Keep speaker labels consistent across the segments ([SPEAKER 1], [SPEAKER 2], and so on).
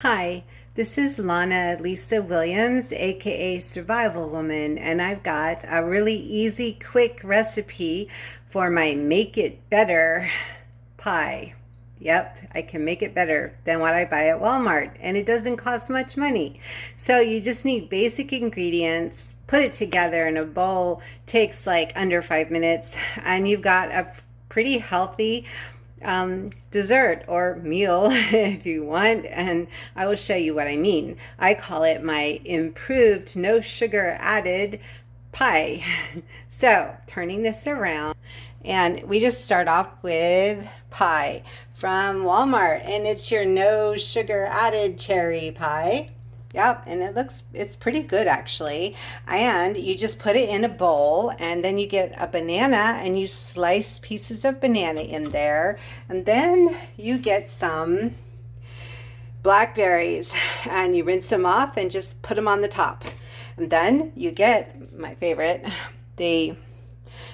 [SPEAKER 1] Hi, this is Lana Lisa Williams, aka Survival Woman, and I've got a really easy, quick recipe for my Make It Better pie. Yep, I can make it better than what I buy at Walmart, and it doesn't cost much money. So you just need basic ingredients, put it together in a bowl, takes like under 5 minutes, and you've got a pretty healthy dessert or meal if you want, and I will show you what I mean. I call it my improved no sugar added pie. So turning this around, and we just start off with pie from Walmart, and it's your no sugar added cherry pie. Yep, and it's pretty good actually. And you just put it in a bowl, and then you get a banana and you slice pieces of banana in there. And then you get some blackberries and you rinse them off and just put them on the top. And then you get my favorite, the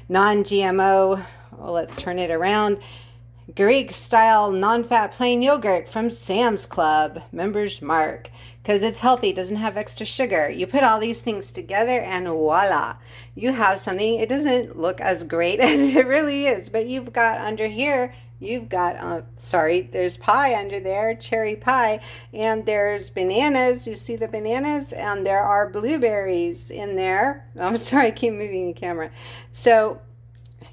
[SPEAKER 1] non-GMO, well, let's turn it around, Greek style non-fat plain yogurt from Sam's Club, Members Mark, because it's healthy, doesn't have extra sugar. You put all these things together and voila, you have something. It doesn't look as great as it really is, but you've got under here, you've got, there's pie under there, cherry pie, and there's bananas. You see the bananas? And there are blueberries in there. I'm sorry, I keep moving the camera. So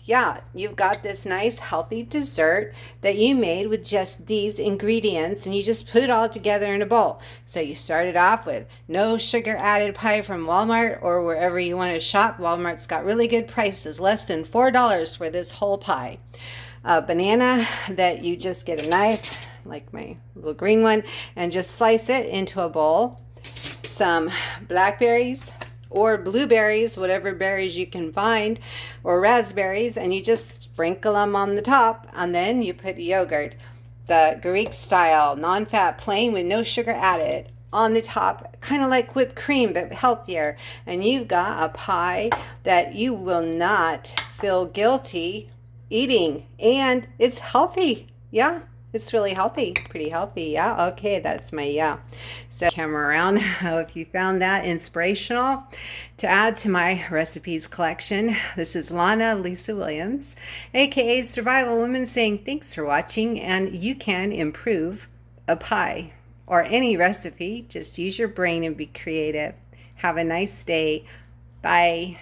[SPEAKER 1] yeah, you've got this nice healthy dessert that you made with just these ingredients, and you just put it all together in a bowl. So you started off with no sugar added pie from Walmart or wherever you want to shop. Walmart's got really good prices, less than $4 for this whole pie. A banana that you just get a knife, like my little green one, and just slice it into a bowl. Some blackberries or blueberries, whatever berries you can find, or raspberries, and you just sprinkle them on the top, and then you put yogurt, the Greek style, non-fat, plain with no sugar added, on the top, kind of like whipped cream but healthier, and you've got a pie that you will not feel guilty eating, and it's healthy. Yeah, it's really healthy, pretty healthy. Yeah, okay, that's my so camera around. If you found that inspirational to add to my recipes collection, this is Lana Lisa Williams, aka Survival Woman, saying thanks for watching, and you can improve a pie or any recipe. Just use your brain and be creative. Have a nice day. Bye.